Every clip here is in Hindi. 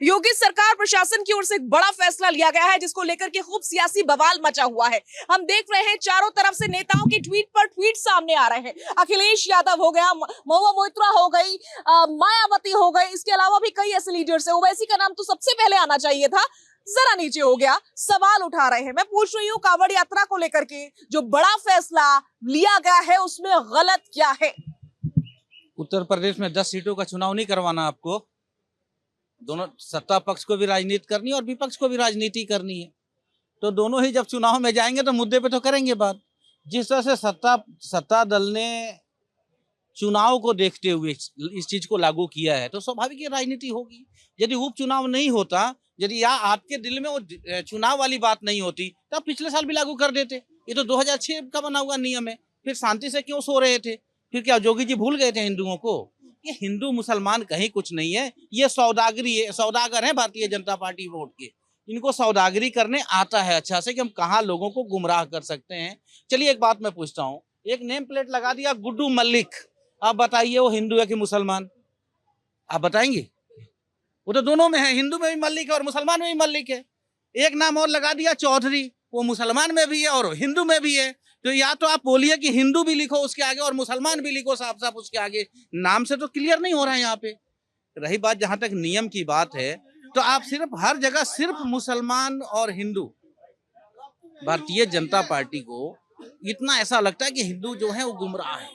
योगी सरकार प्रशासन की ओर से एक बड़ा फैसला लिया गया है जिसको लेकर के खूब सियासी बवाल मचा हुआ है। हम देख रहे हैं चारों तरफ से नेताओं की ट्वीट पर ट्वीट सामने आ रहे हैं। अखिलेश यादव हो गया, महुआ मोइत्रा हो गई, मायावती हो गई, इसके अलावा भी कई ऐसे लीडर्स हैं। ओवैसी का नाम तो सबसे पहले आना चाहिए था, जरा नीचे हो गया। सवाल उठा रहे हैं। मैं पूछ रही हूँ कांवड़ यात्रा को लेकर के जो बड़ा फैसला लिया गया है उसमें गलत क्या है? उत्तर प्रदेश में 10 सीटों का चुनाव नहीं करवाना आपको। दोनों सत्ता पक्ष को भी राजनीति करनी है और विपक्ष को भी राजनीति करनी है। तो दोनों ही जब चुनाव में जाएंगे तो मुद्दे पे तो करेंगे बात। जिस तरह से सत्ता दल ने चुनाव को देखते हुए इस चीज को लागू किया है तो स्वाभाविक ये राजनीति होगी। यदि उपचुनाव नहीं होता, यदि आपके दिल में वो चुनाव वाली बात नहीं होती तो आप पिछले साल भी लागू कर देते। ये तो 2006 का बना हुआ नियम है। फिर शांति से क्यों सो रहे थे? फिर क्या जोगी जी भूल गए थे हिंदुओं को? ये हिंदू मुसलमान कहीं कुछ नहीं है, ये सौदागरी है। सौदागर है भारतीय जनता पार्टी वोट के। इनको सौदागरी करने आता है अच्छा से कि हम कहाँ लोगों को गुमराह कर सकते हैं। चलिए एक बात मैं पूछता हूँ, एक नेम प्लेट लगा दिया गुड्डू मल्लिक, आप बताइए वो हिंदू है कि मुसलमान? आप बताएंगे? वो तो दोनों में है, हिंदू में भी मल्लिक है और मुसलमान में भी मल्लिक है। एक नाम और लगा दिया चौधरी, वो मुसलमान में भी है और हिंदू में भी है। तो या तो आप बोलिए कि हिंदू भी लिखो उसके आगे और मुसलमान भी लिखो साफ साफ उसके आगे। नाम से तो क्लियर नहीं हो रहा है यहाँ पे। रही बात जहां तक नियम की बात है तो आप सिर्फ हर जगह सिर्फ मुसलमान और हिंदू, भारतीय जनता पार्टी को इतना ऐसा लगता है कि हिंदू जो है वो गुमराह है।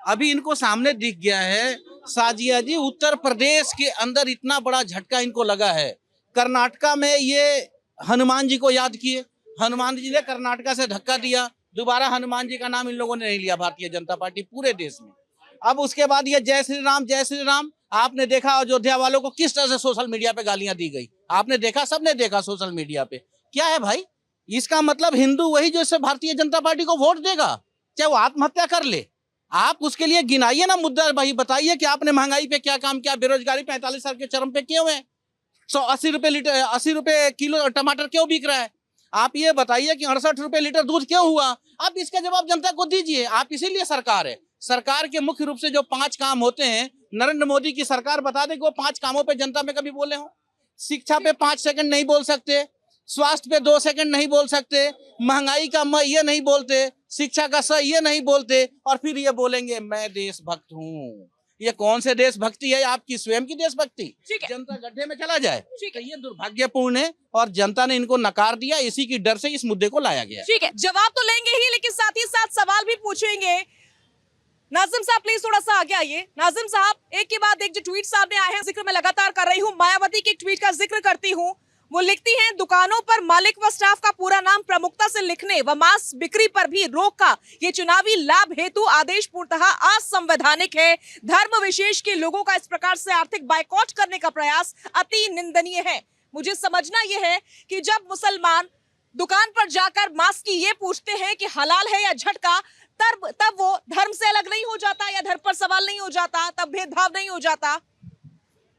अभी इनको सामने दिख गया है साजिया जी, उत्तर प्रदेश के अंदर इतना बड़ा झटका इनको लगा है। कर्नाटका में ये हनुमान जी को याद किए, हनुमान जी ने कर्नाटका से धक्का दिया, दोबारा हनुमान जी का नाम इन लोगों ने नहीं लिया भारतीय जनता पार्टी पूरे देश में। अब उसके बाद ये जय श्री राम, आपने देखा अयोध्या वालों को किस तरह से सोशल मीडिया पे गालियां दी गई, आपने देखा, सबने देखा सोशल मीडिया पे। क्या है भाई, इसका मतलब हिंदू वही जो इससे भारतीय जनता पार्टी को वोट देगा, चाहे वो आत्महत्या कर ले। आप उसके लिए गिनाइए ना मुद्दा भाई, बताइए कि आपने महंगाई पे क्या काम किया, बेरोजगारी 45 साल के चरम पे क्यों है, 80 रुपए किलो टमाटर क्यों बिक रहा है, आप ये बताइए कि 68 रुपए लीटर दूध क्यों हुआ। आप इसका जवाब जनता को दीजिए। आप इसीलिए सरकार है। सरकार के मुख्य रूप से जो 5 काम होते हैं, नरेंद्र मोदी की सरकार बता दे कि वो 5 कामों पे जनता में कभी बोले हो। शिक्षा पे 5 सेकंड नहीं बोल सकते, स्वास्थ्य पे 2 सेकंड नहीं बोल सकते, महंगाई का म ये नहीं बोलते, शिक्षा का स ये नहीं बोलते, और फिर ये बोलेंगे मैं देशभक्त हूँ। ये कौन से देशभक्ति है? आपकी स्वयं की देशभक्ति। जनता गड्ढे में चला जाए तो ये दुर्भाग्यपूर्ण है और जनता ने इनको नकार दिया। इसी की डर से इस मुद्दे को लाया गया। ठीक है, जवाब तो लेंगे ही लेकिन साथ ही साथ सवाल भी पूछेंगे। नाजिम साहब प्लीज थोड़ा सा आगे आइए। नाजिम साहब, एक के बाद एक जो ट्वीट सामने आए हैं जिक्र मैं लगातार कर रही हूँ, मायावती के ट्वीट का जिक्र करती हूँ। वो लिखती हैं दुकानों पर मालिक व स्टाफ का पूरा नाम प्रमुखता से लिखने व मांस बिक्री पर भी रोक का ये चुनावी लाभ हेतु आदेश पूर्णतः असंवैधानिक है। धर्म विशेष के लोगों का इस प्रकार से आर्थिक बायकॉट करने का प्रयास अति निंदनीय है। मुझे समझना यह है कि जब मुसलमान दुकान पर जाकर मांस की ये पूछते हैं कि हलाल है या झटका, तब वो धर्म से अलग नहीं हो जाता या धर्म पर सवाल नहीं हो जाता, तब भेदभाव नहीं हो जाता।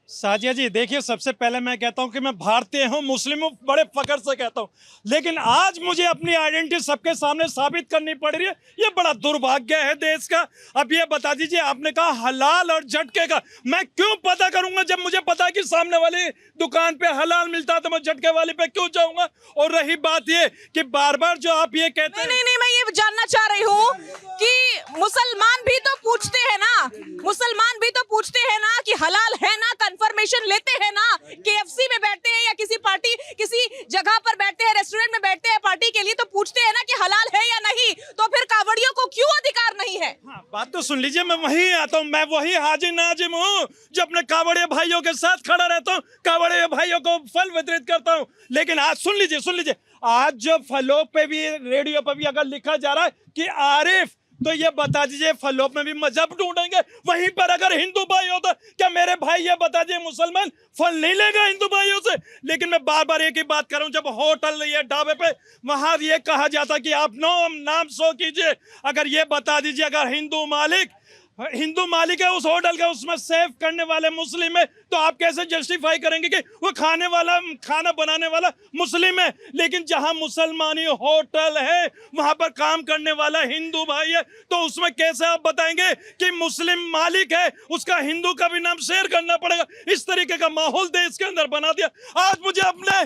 साजिया जी देखिए, सबसे पहले मैं कहता हूं कि मैं भारतीय हूं, मुस्लिम हूं, बड़े फख्र से कहता हूं, लेकिन आज मुझे अपनी आइडेंटिटी सबके सामने साबित करनी पड़ रही है। ये बड़ा दुर्भाग्य है देश का। अब ये बता दीजिए, आपने कहा हलाल और झटके का, मैं क्यों पता करूंगा जब मुझे पता है कि सामने वाली दुकान पे हलाल मिलता है तो मैं झटके वाले पे क्यों जाऊंगा? और रही बात ये कि बार बार जो आप ये कहते हैं, नहीं, मैं ये जानना चाह रही हूँ कि मुसलमान भी तो पूछते हैं ना, मुसलमान भी तो पूछते हैं ना कि हलाल है ना, कंफर्मेशन लेते हैं ना। केएफसी में बैठते हैं या किसी जगह पर बैठते हैं, रेस्टोरेंट में बैठते हैं पार्टी के लिए, तो पूछते हैं ना कि हलाल है या नहीं। तो फिर कावड़ियों को क्यों अधिकार नहीं है? हाँ, बात तो सुन लीजिए, मैं वही आता हूँ, मैं वही हाजी नाजिम हूँ जो अपने कावड़िया भाइयों के साथ खड़ा रहता हूँ, कावड़िया भाइयों को फल वितरित करता हूँ। लेकिन आज सुन लीजिए, आज जो फलों पे भी, रेडियो पे भी अगर लिखा जा रहा है कि आरिफ, तो ये बता दीजिए फलों में भी मजहब ढूंढेंगे। वहीं पर अगर हिंदू भाई होता, क्या मेरे भाई ये बता दीजिए मुसलमान फल नहीं लेगा हिंदू भाइयों से? लेकिन मैं बार बार एक ही बात कर रहा हूं, जब होटल या ढाबे पे वहां ये कहा जाता कि आप नाम शो कीजिए, अगर ये बता दीजिए अगर हिंदू मालिक है उस होटल का, उसमें सेव करने वाले मुस्लिम है, तो आप कैसे जस्टिफाई करेंगे कि वो खाना बनाने वाला मुस्लिम है, लेकिन जहां मुसलमानी होटल है वहां पर काम करने वाला हिंदू भाई है, तो उसमें कैसे आप बताएंगे कि मुस्लिम मालिक है, उसका हिंदू का भी नाम शेयर करना पड़ेगा? इस तरीके का माहौल देश के अंदर बना दिया। आज मुझे अपने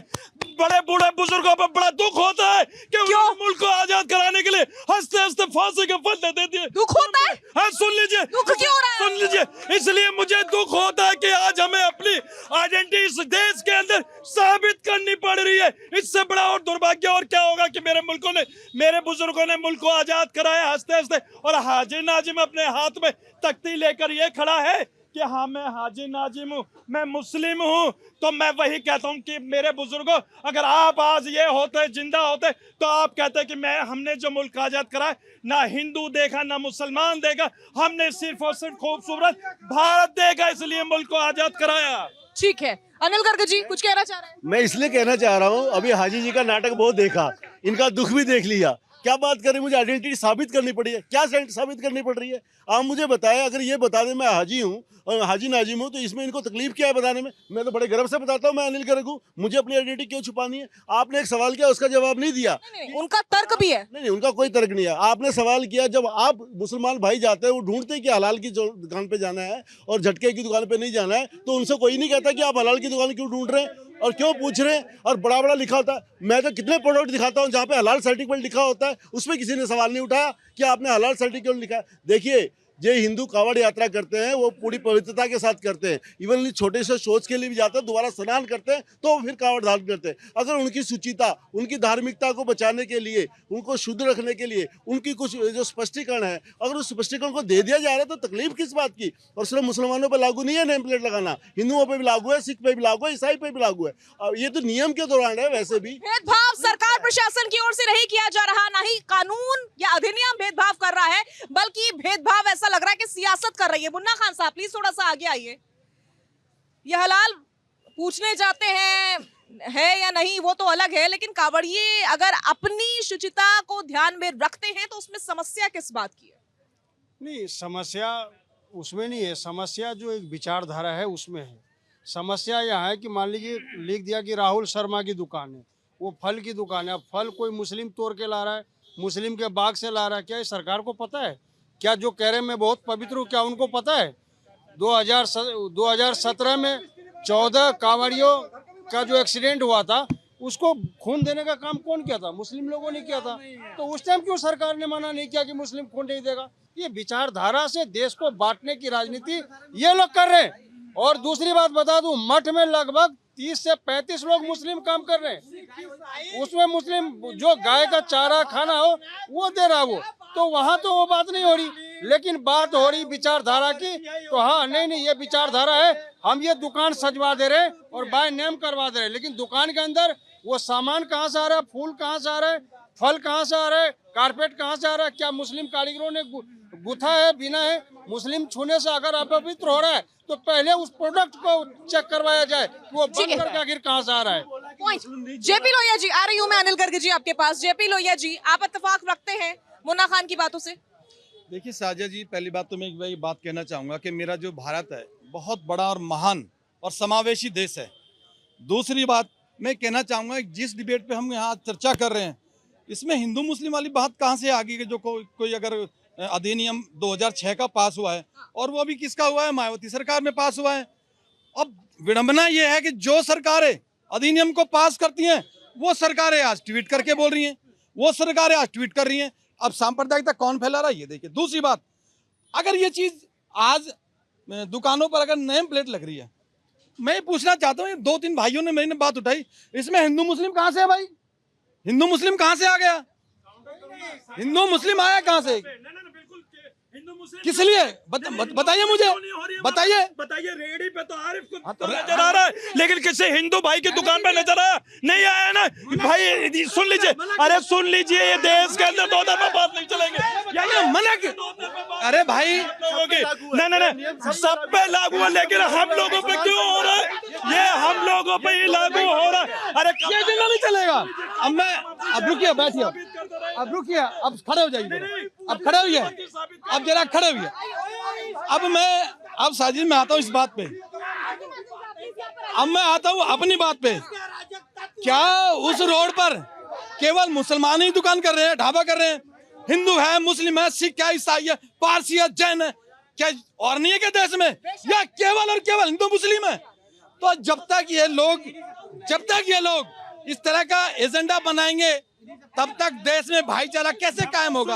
बड़े बूढ़े बुजुर्गों पर बड़ा दुख होता है कि उन्होंने मुल्क को आजाद कराने के लिए हंसते हंसते फांसी के फंदे दे दिए। दुख होता है? हाँ, सुन लीजिए, दुख क्यों हो रहा है? सुन लीजिए, इसलिए मुझे दुख होता है कि आज हमें अपनी आइडेंटिटी इस देश के अंदर साबित करनी पड़ रही है। इससे बड़ा और दुर्भाग्य और क्या होगा कि मेरे बुजुर्गों ने मुल्क को आजाद कराया हंसते हंसते, और हाजी नाजिम अपने हाथ में तख्ती लेकर ये खड़ा है कि हाँ मैं हाजी नाजिम हूँ, मैं मुस्लिम हूँ। तो मैं वही कहता हूँ कि मेरे बुजुर्गों, अगर आप आज ये होते, जिंदा होते, तो आप कहते कि हमने जो मुल्क आजाद कराया, ना हिंदू देखा ना मुसलमान देखा, हमने सिर्फ और सिर्फ खूबसूरत भारत देखा, इसलिए मुल्क को आजाद कराया। ठीक है, अनिल गर्ग जी कुछ कहना चाह रहे हैं? मैं इसलिए कहना चाह रहा हूँ, अभी हाजी जी का नाटक बहुत देखा, इनका दुख भी देख लिया। क्या बात करें, मुझे आइडेंटिटी साबित करनी पड़ी है। क्या साबित करनी पड़ रही है? आप मुझे बताएं। अगर ये बता दें मैं हाजी हूँ और हाजी नाजिम हूँ, तो इसमें इनको तकलीफ क्या है बताने में? मैं तो बड़े गर्व से बताता हूँ मैं अनिल गर्ग हूँ। मुझे अपनी आइडेंटिटी क्यों छुपानी है? आपने एक सवाल किया, उसका जवाब नहीं दिया। नहीं, उनका तर्क भी है। नहीं, उनका कोई तर्क नहीं है। आपने सवाल किया, जब आप मुसलमान भाई जाते हैं वो ढूंढते हैं कि हलाल की दुकान पे जाना है और झटके की दुकान पे नहीं जाना है, तो उनसे कोई नहीं कहता कि आप हलाल की दुकान क्यों ढूंढ रहे हैं और क्यों पूछ रहे हैं। और बड़ा बड़ा लिखा होता है। मैं तो कितने प्रोडक्ट दिखाता हूँ जहाँ पे हलाल सर्टिफिकेट लिखा होता है, उसमें किसी ने सवाल नहीं उठाया कि आपने हलाल सर्टिफिकेट लिखा है। देखिए, जो हिंदू कावड़ यात्रा करते हैं वो पूरी पवित्रता के साथ करते हैं। इवन छोटे से शौच के लिए भी जाते हैं, दोबारा स्नान करते हैं, तो फिर कावड़ धारण करते हैं। अगर उनकी शुचिता, उनकी धार्मिकता को बचाने के लिए, उनको शुद्ध रखने के लिए उनकी कुछ जो स्पष्टीकरण है, अगर उस स्पष्टीकरण को दे दिया जा रहा है तो तकलीफ किस बात की? और सिर्फ मुसलमानों पर लागू नहीं है नेम प्लेट लगाना, हिंदुओं पर भी लागू है, सिख पे भी लागू है, ईसाई पे भी लागू है। अब ये तो नियम के दौरान है। वैसे भी भेदभाव सरकार प्रशासन की ओर से नहीं किया जा रहा, ना ही कानून या अधिनियम भेदभाव कर रहा है, बल्कि भेदभाव ऐसा लग रहा है कि सियासत कर रही है। मुन्ना खान साहब प्लीज थोड़ा सा आगे आइए। ये हलाल पूछने जाते हैं है या नहीं वो तो अलग है, लेकिन कावड़िए अगर अपनी शुचिता को ध्यान में रखते हैं तो उसमें समस्या किस बात की है? नहीं, समस्या उसमें नहीं है। समस्या जो एक विचारधारा है उसमें है। समस्या यह है कि मान लीजिए लिख दिया कि राहुल शर्मा की दुकान है, वो फल की दुकान है। अब फल कोई मुस्लिम तोड़ के ला रहा है, मुस्लिम के बाग से ला रहा है, क्या ये सरकार को पता है? क्या जो कह रहे हैं मैं बहुत पवित्र हूँ, क्या उनको पता है? 2017 में 14 कांवड़ियों का जो एक्सीडेंट हुआ था, उसको खून देने का काम कौन किया था? मुस्लिम लोगों ने किया था। तो उस टाइम क्यों सरकार ने मना नहीं किया कि मुस्लिम खून नहीं देगा? ये विचारधारा से देश को बांटने की राजनीति ये लोग कर रहे हैं। और दूसरी बात बता दूं, मठ में लगभग 30 से 35 लोग मुस्लिम काम कर रहे हैं। उसमें मुस्लिम जो गाय का चारा खाना हो वो दे रहा वो, तो वहाँ तो वो बात नहीं हो रही। लेकिन बात हो रही विचारधारा की, तो हाँ नहीं ये विचारधारा है, हम ये दुकान सजवा दे रहे और बाय नेम करवा दे रहे, लेकिन दुकान के अंदर वो सामान कहाँ से आ रहा है, फूल कहाँ से आ रहा है, फल कहाँ से आ रहा है, कारपेट कहाँ से आ रहा है, क्या मुस्लिम कारीगरों ने गुथा है, बिना है? मुस्लिम छूने से अगर अपवित्र हो रहा है तो पहले उस प्रोडक्ट को चेक करवाया जाए कि वो बंद करके आखिर कहाँ से आ रहा है। जेपी लोहिया जी, आ रही हूँ मैं अनिल गर्ग जी आपके पास। जेपी लोहिया जी, आप इत्तेफाक रखते हैं मुन्ना खान की बातों से? देखिए साजिया जी, पहली बात तो मैं एक वही बात कहना चाहूँगा कि मेरा जो भारत है बहुत बड़ा और महान और समावेशी देश है। दूसरी बात मैं कहना चाहूँगा, जिस डिबेट पे हम यहाँ चर्चा कर रहे हैं, इसमें हिंदू मुस्लिम वाली बात कहाँ से आ गई कि जो कोई अगर अधिनियम 2006 का पास हुआ है, और वो अभी किसका हुआ है? मायावती सरकार में पास हुआ है। अब विडंबना ये है कि जो सरकारें अधिनियम को पास करती हैं वो सरकारें आज ट्वीट करके बोल रही हैं, वो सरकारें आज ट्वीट कर रही हैं। अब सांप्रदायिकता कौन फैला रहा है ये देखिए। दूसरी बात, अगर ये चीज आज दुकानों पर अगर नेम प्लेट लग रही है, मैं पूछना चाहता हूँ, 2-3 भाइयों ने मैंने बात उठाई, इसमें हिंदू मुस्लिम कहाँ से है भाई? हिंदू मुस्लिम कहाँ से आ गया? हिंदू मुस्लिम आया कहाँ से? किस लिए? बताइए मुझे, बताइए। रेडी पे तो आरिफ को नजर आ रहा है, लेकिन किसी हिंदू भाई की दुकान पे नजर आया नहीं? आया ना भाई? सुन लीजिए, अरे सुन लीजिए, ये देश के अंदर 2 दफा बात नहीं चलेंगे। या मना के, अरे भाई नहीं सब पे लागू है, लेकिन हम लोगों पे क्यों हो रहा है? ये हम लोगों पे ही लागू हो रहा है। अरे ये जगह नहीं चलेगा। अब रुकिए, बैठिए, अब रुकिए, अब खड़े हो जाइए, अब खड़े हुए, अब जरा खड़े हुए। अब साजिद में आता हूँ इस बात पे। अब मैं आता हूँ अपनी बात पे। क्या उस रोड पर केवल मुसलमान ही दुकान कर रहे हैं, ढाबा कर रहे हैं? हिंदू है, मुस्लिम है, सिख है, ईसाई है, पारसी है, जैन है, क्या और नहीं है क्या देश में? या केवल और केवल हिंदू मुस्लिम है? तो जब तक ये लोग इस तरह का एजेंडा बनाएंगे तब तक देश में भाईचारा कैसे कायम होगा?